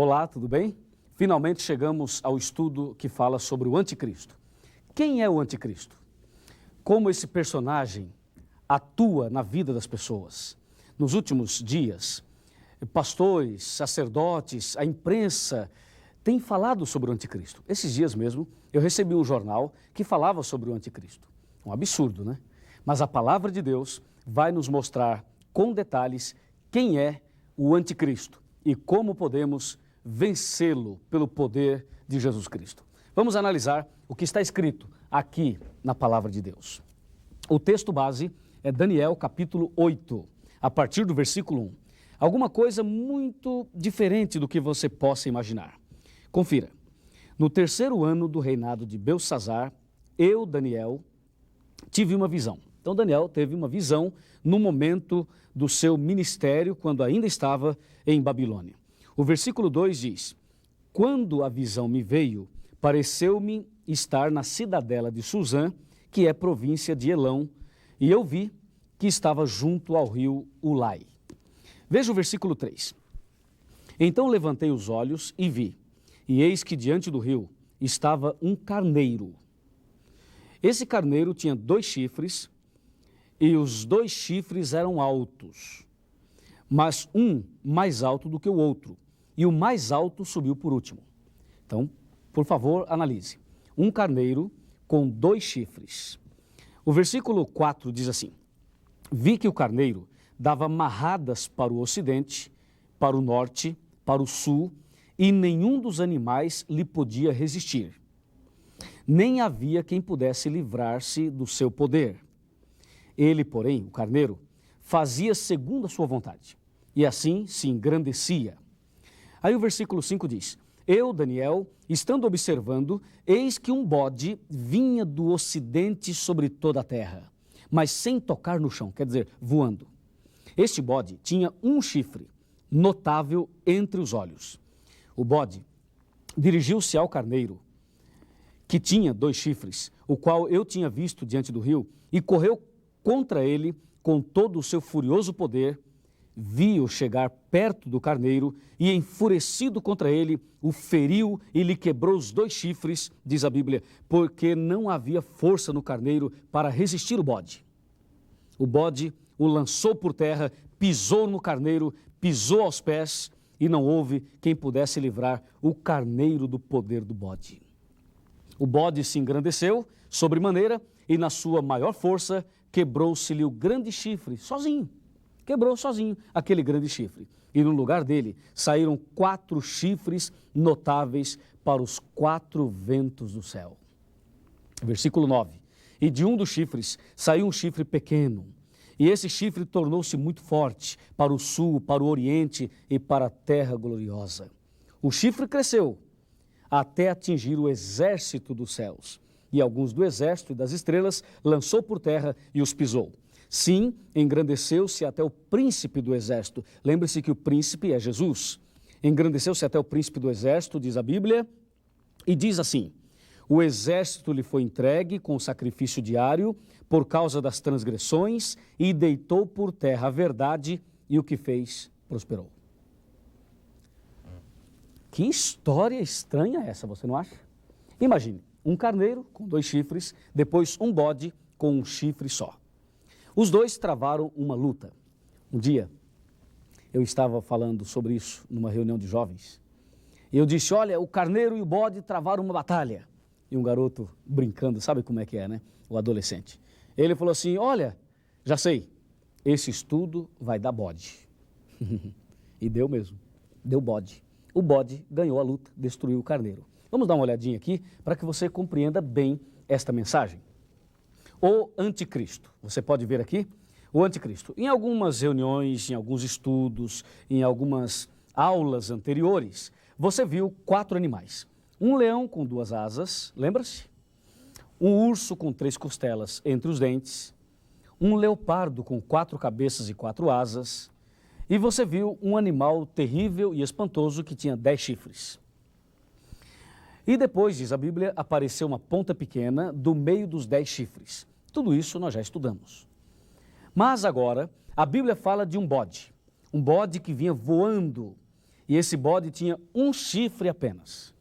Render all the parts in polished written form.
Olá, tudo bem? Finalmente chegamos ao estudo que fala sobre o anticristo. Quem é o anticristo? Como esse personagem atua na vida das pessoas? Nos últimos dias, pastores, sacerdotes, a imprensa têm falado sobre o anticristo. Esses dias mesmo, eu recebi um jornal que falava sobre o anticristo. Um absurdo, né? Mas a palavra de Deus vai nos mostrar com detalhes quem é o anticristo e como podemos vencê-lo pelo poder de Jesus Cristo. Vamos analisar o que está escrito aqui na palavra de Deus. O texto base é Daniel capítulo 8, a partir do versículo 1. Alguma coisa muito diferente do que você possa imaginar. Confira. No terceiro ano do reinado de Belsassar, eu, Daniel, tive uma visão. Então Daniel teve uma visão no momento do seu ministério, quando ainda estava em Babilônia. O versículo 2 diz: quando a visão me veio, pareceu-me estar na cidadela de Suzã, que é província de Elão, e eu vi que estava junto ao rio Ulai. Veja o versículo 3. Então levantei os olhos e vi, e eis que diante do rio estava um carneiro. Esse carneiro tinha 2 chifres, e os 2 chifres eram altos, mas um mais alto do que o outro, e o mais alto subiu por último. Então, por favor, analise. Um carneiro com 2 chifres. O versículo 4 diz assim: vi que o carneiro dava marradas para o ocidente, para o norte, para o sul, e nenhum dos animais lhe podia resistir. Nem havia quem pudesse livrar-se do seu poder. Ele, porém, o carneiro, fazia segundo a sua vontade, e assim se engrandecia. Aí o versículo 5 diz: eu, Daniel, estando observando, eis que um bode vinha do ocidente sobre toda a terra, mas sem tocar no chão, quer dizer, voando. Este bode tinha um chifre, notável entre os olhos. O bode dirigiu-se ao carneiro, que tinha 2 chifres, o qual eu tinha visto diante do rio, e correu contra ele com todo o seu furioso poder. Vi-o chegar perto do carneiro e, enfurecido contra ele, o feriu e lhe quebrou os 2 chifres, diz a Bíblia, porque não havia força no carneiro para resistir o bode. O bode o lançou por terra, pisou no carneiro, pisou aos pés, e não houve quem pudesse livrar o carneiro do poder do bode. O bode se engrandeceu sobremaneira e, na sua maior força, quebrou-se-lhe o grande chifre, sozinho. Quebrou sozinho aquele grande chifre. E no lugar dele saíram 4 chifres notáveis para os 4 ventos do céu. Versículo 9. E de um dos chifres saiu um chifre pequeno. E esse chifre tornou-se muito forte para o sul, para o oriente e para a terra gloriosa. O chifre cresceu até atingir o exército dos céus. E alguns do exército e das estrelas lançou por terra e os pisou. Sim, engrandeceu-se até o príncipe do exército. Lembre-se que o príncipe é Jesus. Engrandeceu-se até o príncipe do exército, diz a Bíblia, e diz assim: o exército lhe foi entregue com sacrifício diário por causa das transgressões e deitou por terra a verdade, e o que fez prosperou. Que história estranha essa, você não acha? Imagine, um carneiro com 2 chifres, depois um bode com um chifre só. Os 2 travaram uma luta. Um dia, eu estava falando sobre isso numa reunião de jovens. E eu disse: olha, o carneiro e o bode travaram uma batalha. E um garoto brincando, sabe como é que é, né? O adolescente. Ele falou assim: olha, já sei, esse estudo vai dar bode. E deu mesmo, deu bode. O bode ganhou a luta, destruiu o carneiro. Vamos dar uma olhadinha aqui para que você compreenda bem esta mensagem. O anticristo, você pode ver aqui, o anticristo. Em algumas reuniões, em alguns estudos, em algumas aulas anteriores, você viu 4 animais. Um leão com 2 asas, lembra-se? Um urso com 3 costelas entre os dentes, um leopardo com 4 cabeças e 4 asas, e você viu um animal terrível e espantoso que tinha 10 chifres. E depois, diz a Bíblia, apareceu uma ponta pequena do meio dos 10 chifres. Tudo isso nós já estudamos. Mas agora, a Bíblia fala de um bode que vinha voando E esse bode tinha um chifre apenas.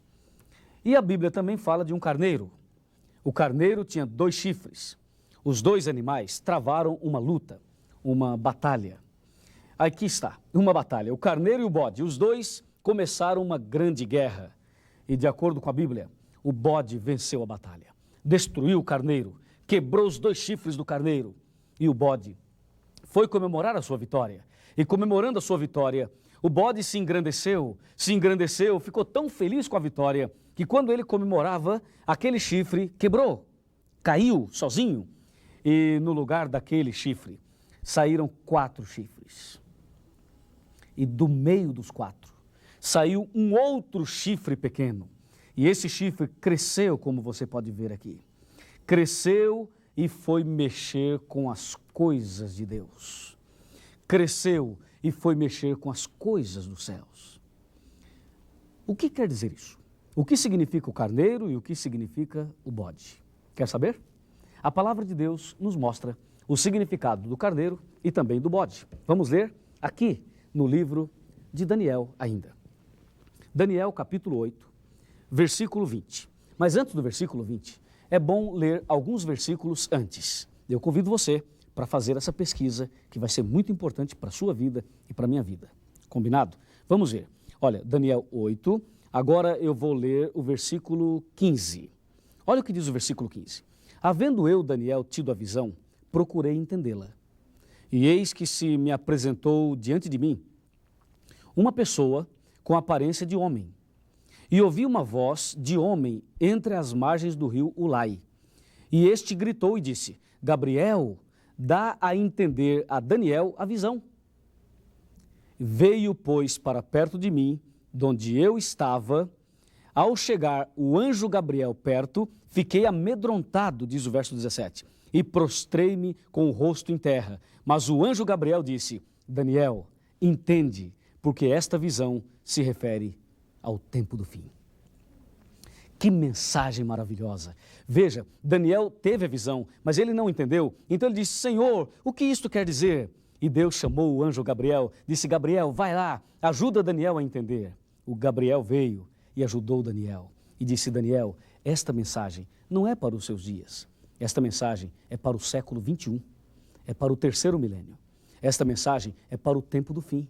E a Bíblia também fala de um carneiro. O carneiro tinha 2 chifres. Os 2 animais travaram uma luta, uma batalha. Aqui está, uma batalha. O carneiro e o bode, os 2 começaram uma grande guerra. E de acordo com a Bíblia, o bode venceu a batalha. Destruiu o carneiro, quebrou os 2 chifres do carneiro. E o bode foi comemorar a sua vitória. E comemorando a sua vitória, o bode se engrandeceu, ficou tão feliz com a vitória, que quando ele comemorava, aquele chifre quebrou, caiu sozinho. E no lugar daquele chifre, saíram 4 chifres. E do meio dos 4, saiu um outro chifre pequeno. E esse chifre cresceu, como você pode ver aqui. Cresceu e foi mexer com as coisas de Deus. Cresceu e foi mexer com as coisas dos céus. O que quer dizer isso? O que significa o carneiro e o que significa o bode? Quer saber? A palavra de Deus nos mostra o significado do carneiro e também do bode. Vamos ler aqui no livro de Daniel ainda. Daniel capítulo 8, versículo 20. Mas antes do versículo 20, é bom ler alguns versículos antes. Eu convido você para fazer essa pesquisa, que vai ser muito importante para a sua vida e para a minha vida. Combinado? Vamos ver. Olha, Daniel 8, agora eu vou ler o versículo 15. Olha o que diz o versículo 15. Havendo eu, Daniel, tido a visão, procurei entendê-la. E eis que se me apresentou diante de mim uma pessoa com aparência de homem. E ouvi uma voz de homem entre as margens do rio Ulai. E este gritou e disse: Gabriel, dá a entender a Daniel a visão. Veio, pois, para perto de mim, donde eu estava. Ao chegar o anjo Gabriel perto, fiquei amedrontado, diz o verso 17, e prostrei-me com o rosto em terra. Mas o anjo Gabriel disse: Daniel, entende, porque esta visão se refere ao tempo do fim. Que mensagem maravilhosa! Veja, Daniel teve a visão, mas ele não entendeu. Então ele disse: Senhor, o que isto quer dizer? E Deus chamou o anjo Gabriel, disse: Gabriel, vai lá, ajuda Daniel a entender. O Gabriel veio e ajudou Daniel. E disse: Daniel, esta mensagem não é para os seus dias. Esta mensagem é para o século 21. É para o 3º milênio. Esta mensagem é para o tempo do fim.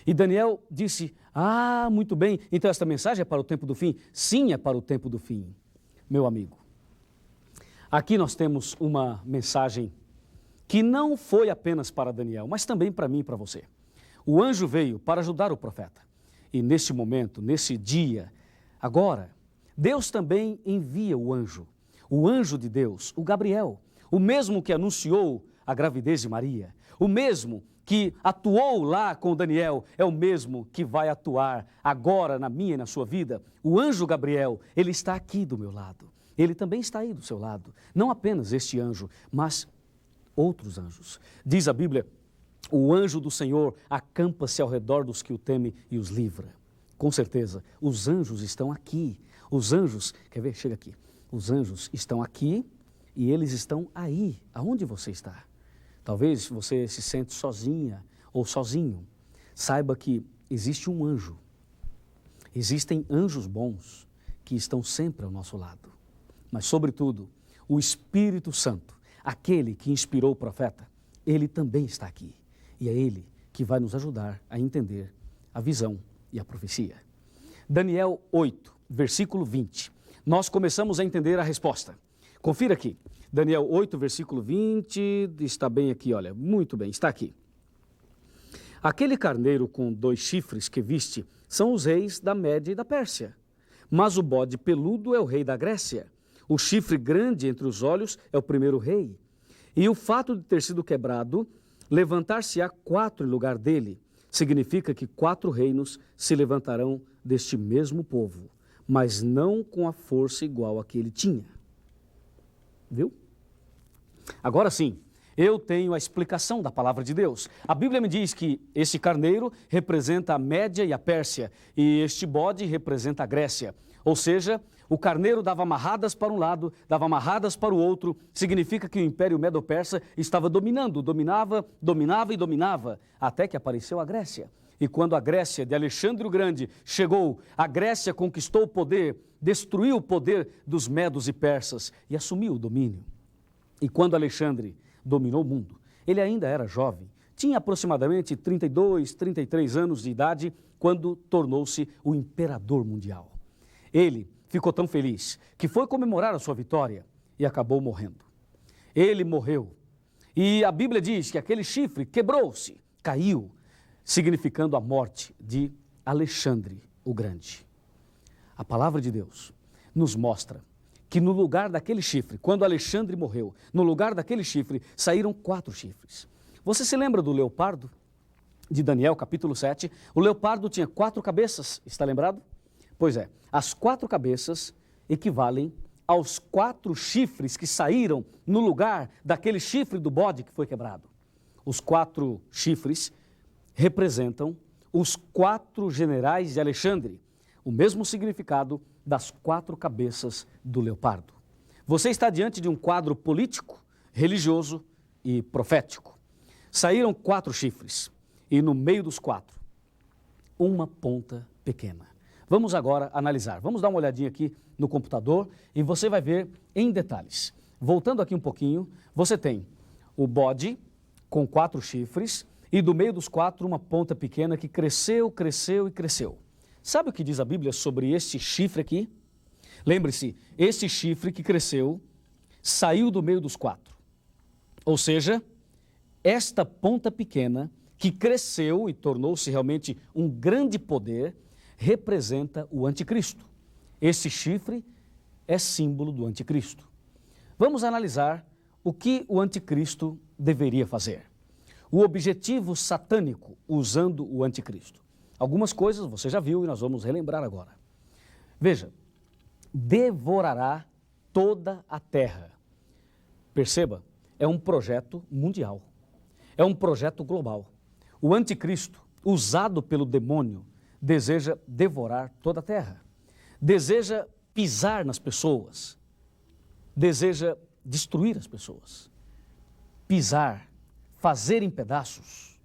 E Daniel disse: ah, muito bem, então esta mensagem é para o tempo do fim? Sim, é para o tempo do fim. Meu amigo, aqui nós temos uma mensagem que não foi apenas para Daniel, mas também para mim e para você. O anjo veio para ajudar o profeta. E neste momento, nesse dia, agora, Deus também envia o anjo de Deus, o Gabriel, o mesmo que anunciou a gravidez de Maria, o mesmo que atuou lá com Daniel, é o mesmo que vai atuar agora na minha e na sua vida. O anjo Gabriel, ele está aqui do meu lado. Ele também está aí do seu lado. Não apenas este anjo, mas outros anjos. Diz a Bíblia: o anjo do Senhor acampa-se ao redor dos que o temem e os livra. Com certeza, os anjos estão aqui. Os anjos, quer ver? Chega aqui. Os anjos estão aqui e eles estão aí, aonde você está. Talvez você se sente sozinha ou sozinho. Saiba que existe um anjo. Existem anjos bons que estão sempre ao nosso lado. Mas, sobretudo, o Espírito Santo, aquele que inspirou o profeta, ele também está aqui. E é ele que vai nos ajudar a entender a visão e a profecia. Daniel 8, versículo 20. Nós começamos a entender a resposta. Confira aqui. Daniel 8, versículo 20, está bem aqui, olha, muito bem, está aqui. Aquele carneiro com 2 chifres que viste são os reis da Média e da Pérsia. Mas o bode peludo é o rei da Grécia. O chifre grande entre os olhos é o primeiro rei. E o fato de ter sido quebrado, levantar-se-á 4 em lugar dele. Significa que 4 reinos se levantarão deste mesmo povo, mas não com a força igual a que ele tinha. Viu? Agora sim, eu tenho a explicação da palavra de Deus. A Bíblia me diz que esse carneiro representa a Média e a Pérsia, e este bode representa a Grécia. Ou seja, o carneiro dava amarradas para um lado, dava amarradas para o outro, significa que o Império Medo-Persa estava dominava, até que apareceu a Grécia. E quando a Grécia de Alexandre o Grande chegou, a Grécia conquistou o poder, destruiu o poder dos medos e persas e assumiu o domínio. E quando Alexandre dominou o mundo, ele ainda era jovem, tinha aproximadamente 32, 33 anos de idade quando tornou-se o imperador mundial. Ele ficou tão feliz que foi comemorar a sua vitória e acabou morrendo. Ele morreu e a Bíblia diz que aquele chifre quebrou-se, caiu, significando a morte de Alexandre o Grande. A palavra de Deus nos mostra que no lugar daquele chifre, quando Alexandre morreu, no lugar daquele chifre saíram 4 chifres. Você se lembra do leopardo? De Daniel, capítulo 7, o leopardo tinha 4 cabeças, está lembrado? Pois é, as 4 cabeças equivalem aos 4 chifres que saíram no lugar daquele chifre do bode que foi quebrado. Os 4 chifres representam os 4 generais de Alexandre, o mesmo significado das 4 cabeças do leopardo. Você está diante de um quadro político, religioso e profético. Saíram 4 chifres e no meio dos 4, uma ponta pequena. Vamos agora analisar. Vamos dar uma olhadinha aqui no computador e você vai ver em detalhes. Voltando aqui um pouquinho, você tem o bode com 4 chifres e do meio dos 4 uma ponta pequena que cresceu, cresceu e cresceu. Sabe o que diz a Bíblia sobre este chifre aqui? Lembre-se, esse chifre que cresceu saiu do meio dos 4. Ou seja, esta ponta pequena que cresceu e tornou-se realmente um grande poder representa o anticristo. Esse chifre é símbolo do anticristo. Vamos analisar o que o anticristo deveria fazer. O objetivo satânico usando o anticristo. Algumas coisas você já viu e nós vamos relembrar agora. Veja, devorará toda a terra. Perceba, é um projeto mundial. É um projeto global. O anticristo, usado pelo demônio, deseja devorar toda a terra. Deseja pisar nas pessoas. Deseja destruir as pessoas. Pisar, fazer em pedaços.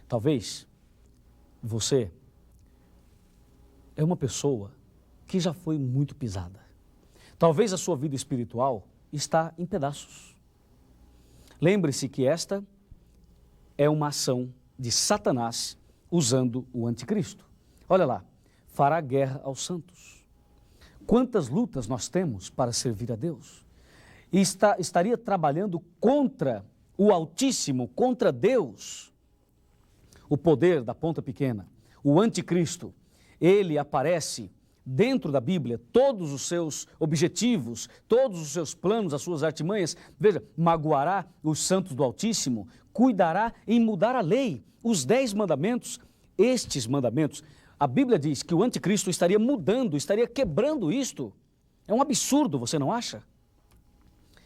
Talvez você é uma pessoa que já foi muito pisada. Talvez a sua vida espiritual está em pedaços. Lembre-se que esta é uma ação de Satanás usando o anticristo. Olha lá, fará guerra aos santos. Quantas lutas nós temos para servir a Deus? E estaria trabalhando contra o Altíssimo, contra Deus. O poder da ponta pequena, o anticristo, ele aparece dentro da Bíblia, todos os seus objetivos, todos os seus planos, as suas artimanhas. Veja, magoará os santos do Altíssimo, cuidará em mudar a lei, os 10 mandamentos. Estes mandamentos, a Bíblia diz que o anticristo estaria mudando, estaria quebrando isto. É um absurdo, você não acha?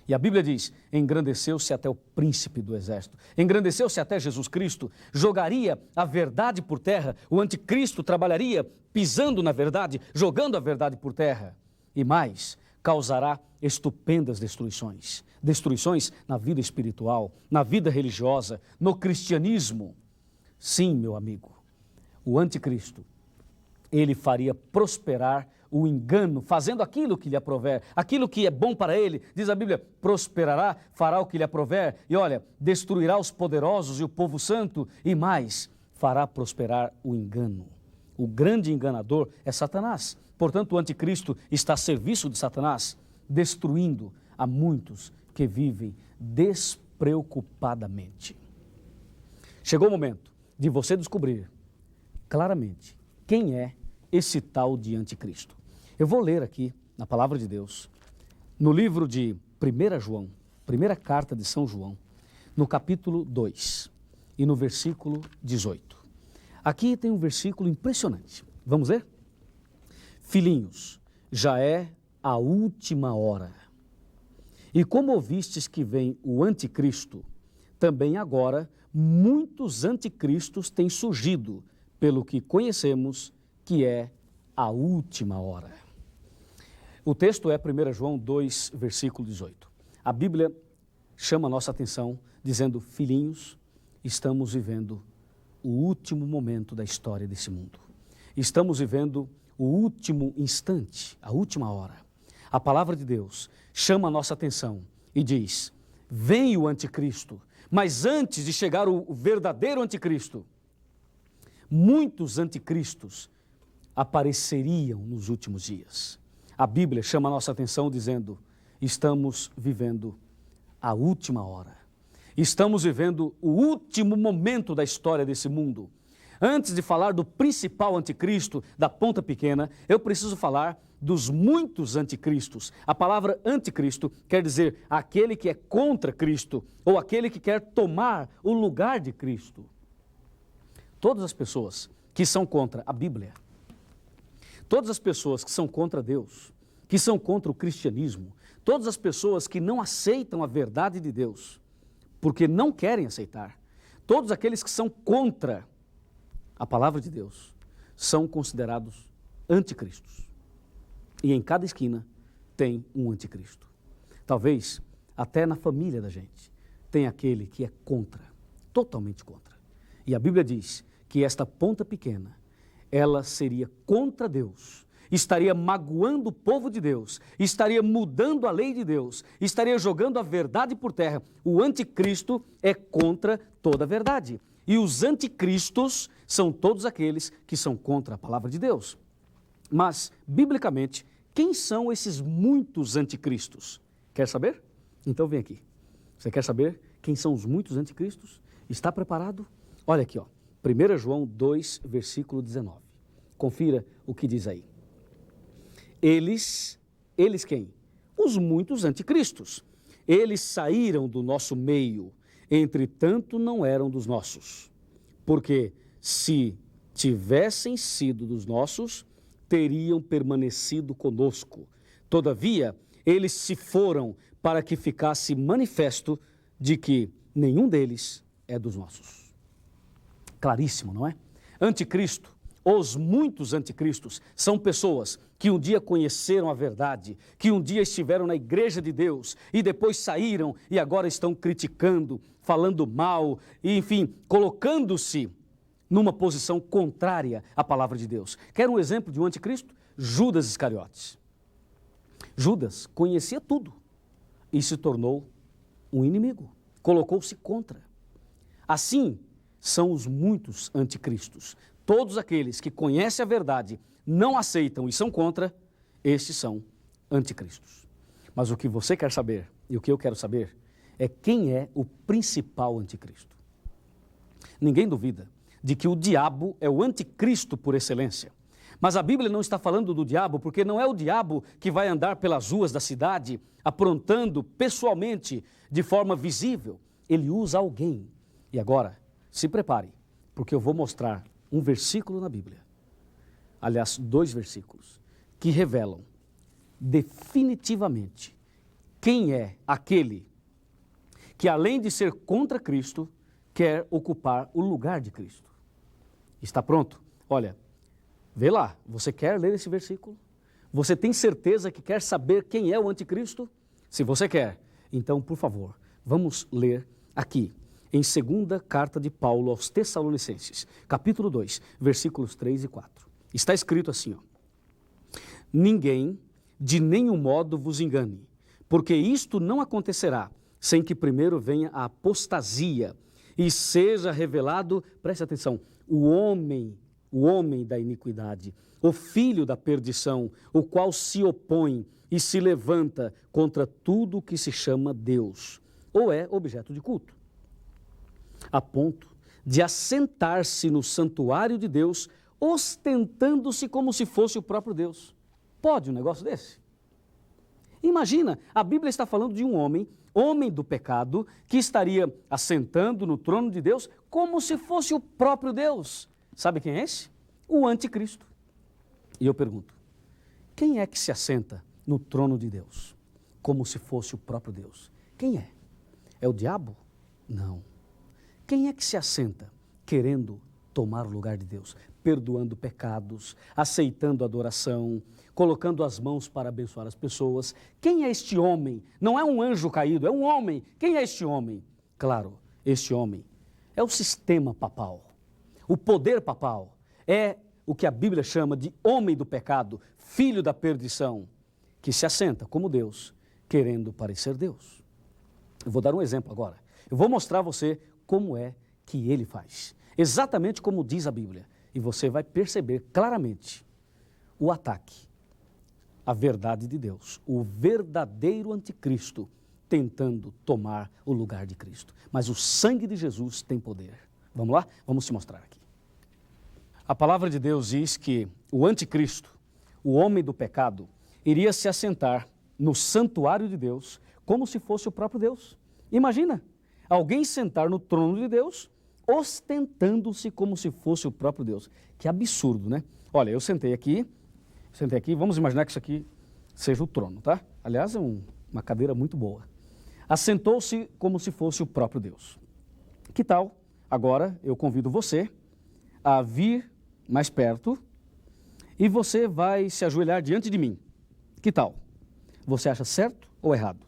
E a Bíblia diz, engrandeceu-se até o príncipe do exército, engrandeceu-se até Jesus Cristo, jogaria a verdade por terra, o anticristo trabalharia pisando na verdade, jogando a verdade por terra. E mais, causará estupendas destruições. Destruições na vida espiritual, na vida religiosa, no cristianismo. Sim, meu amigo, o anticristo, ele faria prosperar o engano, fazendo aquilo que lhe aprover, aquilo que é bom para ele, diz a Bíblia, prosperará, fará o que lhe aprover, e olha, destruirá os poderosos e o povo santo, e mais, fará prosperar o engano. O grande enganador é Satanás, portanto o anticristo está a serviço de Satanás, destruindo a muitos que vivem despreocupadamente. Chegou o momento de você descobrir claramente quem é esse tal de anticristo. Eu vou ler aqui, na palavra de Deus, no livro de 1 João, primeira carta de São João, no capítulo 2 e no versículo 18. Aqui tem um versículo impressionante. Vamos ler? Filhinhos, já é a última hora. E como ouvistes que vem o anticristo, também agora muitos anticristos têm surgido, pelo que conhecemos que é a última hora. O texto é 1 João 2, versículo 18. A Bíblia chama a nossa atenção dizendo, filhinhos, estamos vivendo o último momento da história desse mundo. Estamos vivendo o último instante, a última hora. A palavra de Deus chama a nossa atenção e diz: vem o anticristo, mas antes de chegar o verdadeiro anticristo, muitos anticristos apareceriam nos últimos dias. A Bíblia chama a nossa atenção dizendo: estamos vivendo a última hora. Estamos vivendo o último momento da história desse mundo. Antes de falar do principal anticristo, da ponta pequena, eu preciso falar dos muitos anticristos. A palavra anticristo quer dizer aquele que é contra Cristo, ou aquele que quer tomar o lugar de Cristo. Todas as pessoas que são contra a Bíblia, todas as pessoas que são contra Deus, que são contra o cristianismo, todas as pessoas que não aceitam a verdade de Deus, porque não querem aceitar, todos aqueles que são contra a palavra de Deus, são considerados anticristos. E em cada esquina tem um anticristo. Talvez até na família da gente tem aquele que é contra, totalmente contra. E a Bíblia diz que esta ponta pequena, ela seria contra Deus, estaria magoando o povo de Deus, estaria mudando a lei de Deus, estaria jogando a verdade por terra. O anticristo é contra toda a verdade. E os anticristos são todos aqueles que são contra a palavra de Deus. Mas, biblicamente, quem são esses muitos anticristos? Quer saber? Então vem aqui. Você quer saber quem são os muitos anticristos? Está preparado? Olha aqui, ó. 1 João 2, versículo 19. Confira o que diz aí. Eles quem? Os muitos anticristos. Eles saíram do nosso meio, entretanto não eram dos nossos. Porque se tivessem sido dos nossos, teriam permanecido conosco. Todavia, eles se foram para que ficasse manifesto de que nenhum deles é dos nossos. Claríssimo, não é? Anticristo, os muitos anticristos, são pessoas que um dia conheceram a verdade, que um dia estiveram na igreja de Deus e depois saíram e agora estão criticando, falando mal, e, enfim, colocando-se numa posição contrária à palavra de Deus. Quer um exemplo de um anticristo? Judas Iscariotes. Judas conhecia tudo e se tornou um inimigo, colocou-se contra. Assim são os muitos anticristos. Todos aqueles que conhecem a verdade, não aceitam e são contra, estes são anticristos. Mas o que você quer saber e o que eu quero saber é quem é o principal anticristo. Ninguém duvida de que o diabo é o anticristo por excelência. Mas a Bíblia não está falando do diabo, porque não é o diabo que vai andar pelas ruas da cidade, aprontando pessoalmente, de forma visível. Ele usa alguém. E agora, se prepare, porque eu vou mostrar um versículo na Bíblia, aliás, 2 versículos, que revelam definitivamente quem é aquele que, além de ser contra Cristo, quer ocupar o lugar de Cristo. Está pronto? Olha, vê lá, você quer ler esse versículo? Você tem certeza que quer saber quem é o anticristo? Se você quer, então, por favor, vamos ler aqui, em 2ª carta de Paulo aos Tessalonicenses, capítulo 2, versículos 3 e 4. Está escrito assim, ó: ninguém de nenhum modo vos engane, porque isto não acontecerá sem que primeiro venha a apostasia e seja revelado, preste atenção, o homem da iniquidade, o filho da perdição, o qual se opõe e se levanta contra tudo o que se chama Deus, ou é objeto de culto, a ponto de assentar-se no santuário de Deus, ostentando-se como se fosse o próprio Deus. Pode um negócio desse? Imagina, a Bíblia está falando de um homem do pecado, que estaria assentando no trono de Deus como se fosse o próprio Deus. Sabe quem é esse? O anticristo. E eu pergunto, quem é que se assenta no trono de Deus como se fosse o próprio Deus? Quem é? É o diabo? Não. Quem é que se assenta querendo tomar o lugar de Deus, perdoando pecados, aceitando adoração, colocando as mãos para abençoar as pessoas? Quem é este homem? Não é um anjo caído, é um homem. Quem é este homem? Claro, este homem é o sistema papal. O poder papal é o que a Bíblia chama de homem do pecado, filho da perdição, que se assenta como Deus, querendo parecer Deus. Eu vou dar um exemplo agora. Eu vou mostrar a você como é que ele faz. Exatamente como diz a Bíblia. E você vai perceber claramente o ataque à verdade de Deus. O verdadeiro anticristo tentando tomar o lugar de Cristo. Mas o sangue de Jesus tem poder. Vamos lá? Vamos te mostrar aqui. A palavra de Deus diz que o anticristo, o homem do pecado, iria se assentar no santuário de Deus como se fosse o próprio Deus. Imagina, alguém sentar no trono de Deus, ostentando-se como se fosse o próprio Deus. Que absurdo, né? Olha, eu sentei aqui, vamos imaginar que isso aqui seja o trono, tá? Aliás, é uma cadeira muito boa. Assentou-se como se fosse o próprio Deus. Que tal? Agora eu convido você a vir mais perto e você vai se ajoelhar diante de mim. Que tal? Você acha certo ou errado?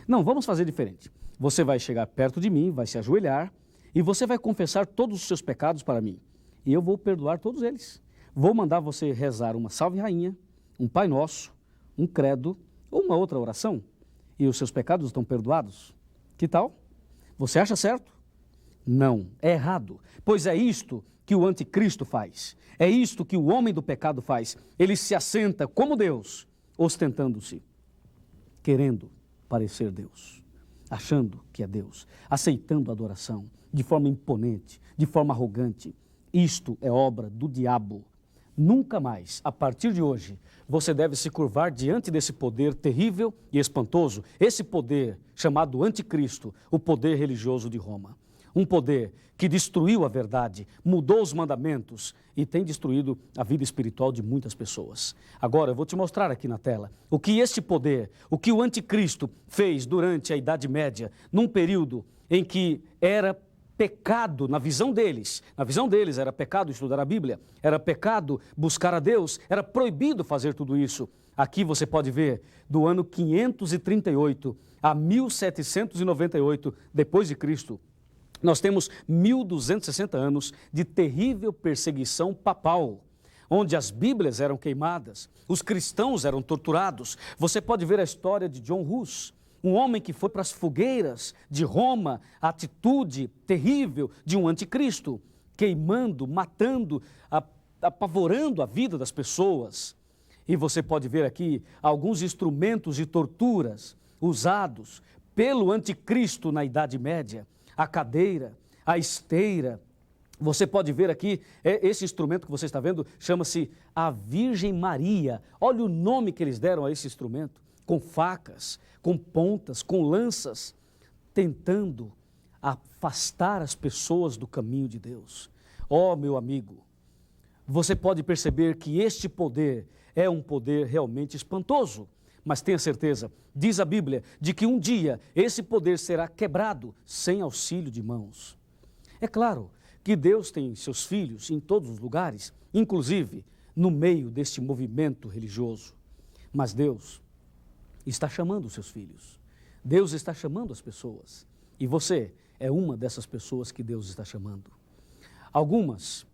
Não, vamos fazer diferente. Você vai chegar perto de mim, vai se ajoelhar e você vai confessar todos os seus pecados para mim. E eu vou perdoar todos eles. Vou mandar você rezar uma Salve Rainha, um Pai Nosso, um credo ou uma outra oração e os seus pecados estão perdoados. Que tal? Você acha certo? Não, é errado, pois é isto que o anticristo faz. É isto que o homem do pecado faz. Ele se assenta como Deus, ostentando-se, querendo parecer Deus, achando que é Deus, aceitando a adoração de forma imponente, de forma arrogante. Isto é obra do diabo. Nunca mais, a partir de hoje, você deve se curvar diante desse poder terrível e espantoso, esse poder chamado anticristo, o poder religioso de Roma. Um poder que destruiu a verdade, mudou os mandamentos e tem destruído a vida espiritual de muitas pessoas. Agora eu vou te mostrar aqui na tela o que este poder, o que o anticristo fez durante a Idade Média, num período em que era pecado na visão deles. Na visão deles era pecado estudar a Bíblia, era pecado buscar a Deus, era proibido fazer tudo isso. Aqui você pode ver do ano 538 a 1798 depois de Cristo. Nós temos 1260 anos de terrível perseguição papal, onde as Bíblias eram queimadas, os cristãos eram torturados. Você pode ver a história de John Hus, um homem que foi para as fogueiras de Roma, a atitude terrível de um anticristo, queimando, matando, apavorando a vida das pessoas. E você pode ver aqui alguns instrumentos de torturas usados pelo anticristo na Idade Média. A cadeira, a esteira. Você pode ver aqui, esse instrumento que você está vendo, chama-se a Virgem Maria. Olha o nome que eles deram a esse instrumento, com facas, com pontas, com lanças, tentando afastar as pessoas do caminho de Deus. Oh, meu amigo, você pode perceber que este poder é um poder realmente espantoso. Mas tenha certeza, diz a Bíblia, de que um dia esse poder será quebrado sem auxílio de mãos. É claro que Deus tem seus filhos em todos os lugares, inclusive no meio deste movimento religioso. Mas Deus está chamando os seus filhos. Deus está chamando as pessoas. E você é uma dessas pessoas que Deus está chamando. Algumas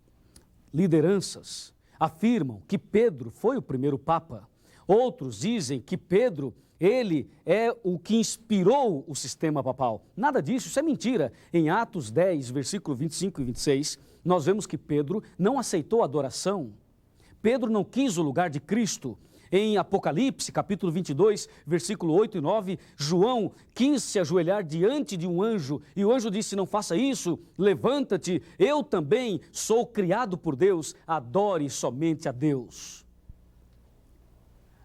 lideranças afirmam que Pedro foi o primeiro Papa. Outros dizem que Pedro, ele é o que inspirou o sistema papal. Nada disso, isso é mentira. Em Atos 10, versículo 25 e 26, nós vemos que Pedro não aceitou a adoração. Pedro não quis o lugar de Cristo. Em Apocalipse, capítulo 22, versículo 8 e 9, João quis se ajoelhar diante de um anjo e o anjo disse, não faça isso, levanta-te, eu também sou criado por Deus, adore somente a Deus.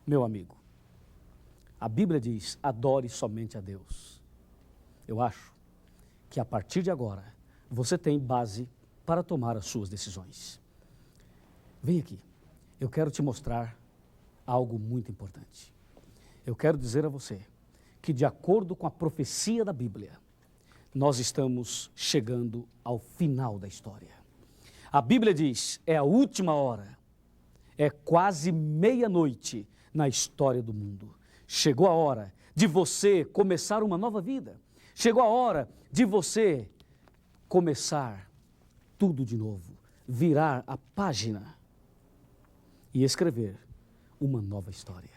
Meu amigo, a Bíblia diz, adore somente a Deus. Eu acho que a partir de agora, você tem base para tomar as suas decisões. Vem aqui, eu quero te mostrar algo muito importante. Eu quero dizer a você que, de acordo com a profecia da Bíblia, nós estamos chegando ao final da história. A Bíblia diz, é a última hora, é quase meia-noite na história do mundo. Chegou a hora de você começar uma nova vida. Chegou a hora de você começar tudo de novo, virar a página e escrever uma nova história.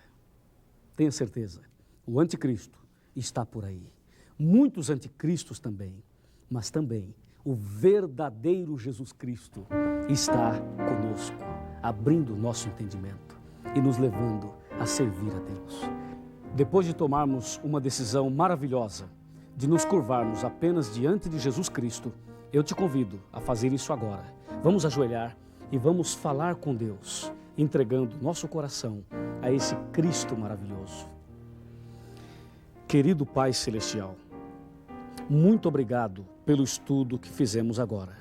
Tenha certeza, o anticristo está por aí. Muitos anticristos também, mas também o verdadeiro Jesus Cristo está conosco, abrindo o nosso entendimento e nos levando a servir a Deus. Depois de tomarmos uma decisão maravilhosa, de nos curvarmos apenas diante de Jesus Cristo, eu te convido a fazer isso agora. Vamos ajoelhar e vamos falar com Deus, entregando nosso coração a esse Cristo maravilhoso. Querido Pai Celestial, muito obrigado pelo estudo que fizemos agora.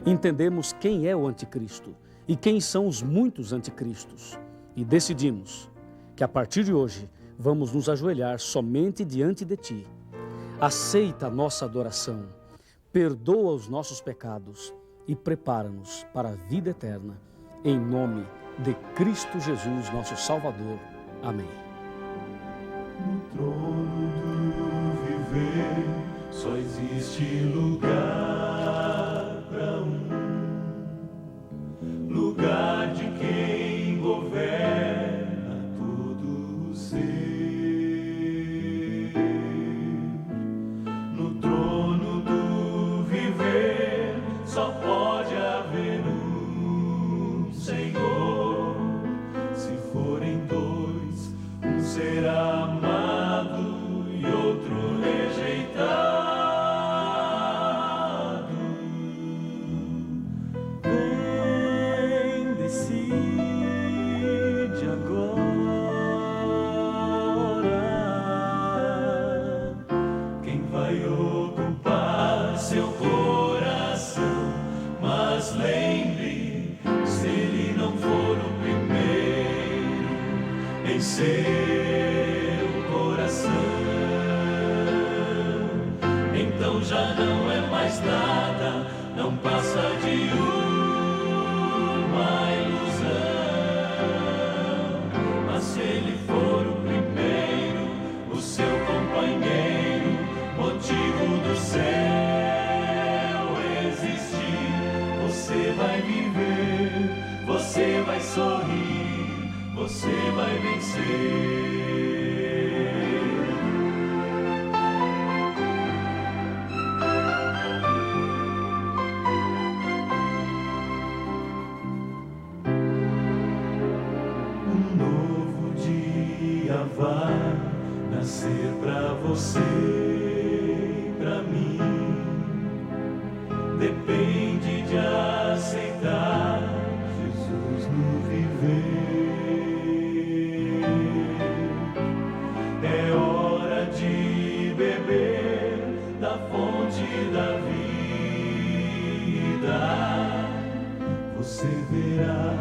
Entendemos quem é o anticristo e quem são os muitos anticristos e decidimos que a partir de hoje vamos nos ajoelhar somente diante de Ti. Aceita a nossa adoração, perdoa os nossos pecados e prepara-nos para a vida eterna, em nome de Cristo Jesus, nosso Salvador. Amém. No trono do viver só existe lugar para lugar de quem governa todo o ser. No trono do viver só pode haver Senhor. Se forem dois, um será amado e outro rejeitado. Vem, decide agora quem vai ocupar seu coração. Mas lembre, se ele não for o primeiro em seu coração, então já não é mais nada, não passa de uma ilusão. Mas se ele for o primeiro, o seu companheiro, motivo do céu existir, você vai viver, você vai sorrir, você vai vencer. Um novo dia vai nascer pra você e pra mim. Depende de aceitar Jesus no viver. É hora de beber da fonte da vida. Você verá,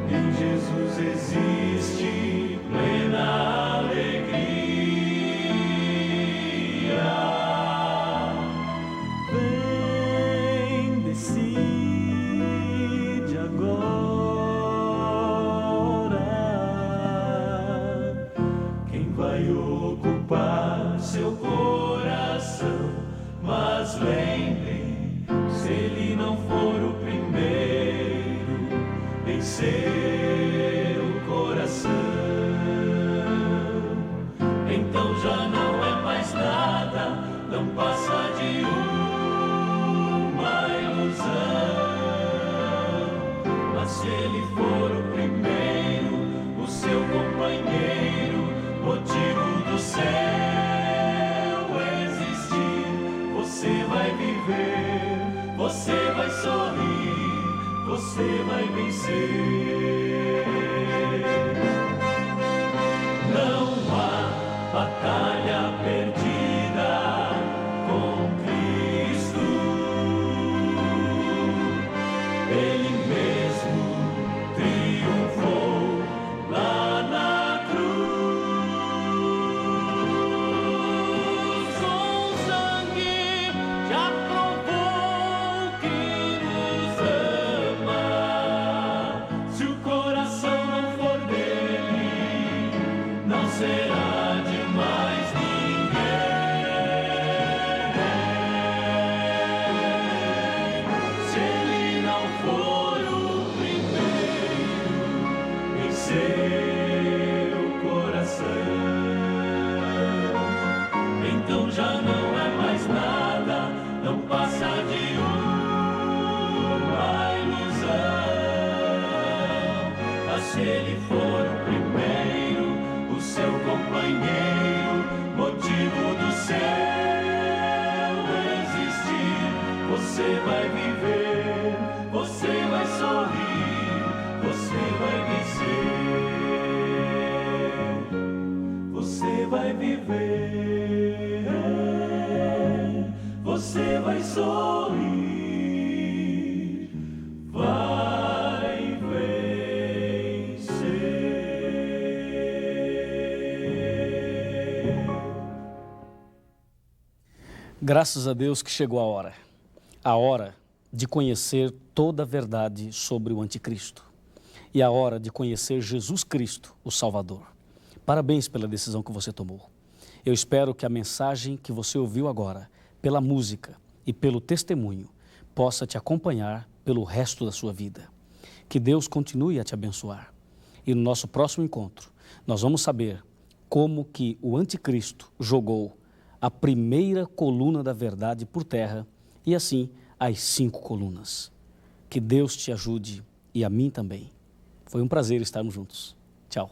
em Jesus existe plena alegria. Vem, decide agora quem vai ocupar seu coração. Mas lembre, se ele não for o primeiro em seu coração, então já não é mais nada, não passa de uma ilusão. Mas se ele for o primeiro, o seu companheiro, motivo do céu existir, você vai viver, você vai sorrir, você vai vencer. Não há batalha perdida com Cristo. Ele mesmo triunfou lá na cruz. Com sangue já provou que nos ama. Se o coração não for dele, não será de mais ninguém. Se se ele for o primeiro, o seu companheiro, motivo do seu existir. Você vai viver, você vai sorrir, você vai vencer. Você vai viver, você vai sorrir, vai vencer. Graças a Deus que chegou a hora de conhecer toda a verdade sobre o anticristo e a hora de conhecer Jesus Cristo, o Salvador. Parabéns pela decisão que você tomou. Eu espero que a mensagem que você ouviu agora, pela música e pelo testemunho, possa te acompanhar pelo resto da sua vida. Que Deus continue a te abençoar. E no nosso próximo encontro, nós vamos saber como que o anticristo jogou a primeira coluna da verdade por terra e assim as 5 colunas. Que Deus te ajude e a mim também. Foi um prazer estarmos juntos. Tchau.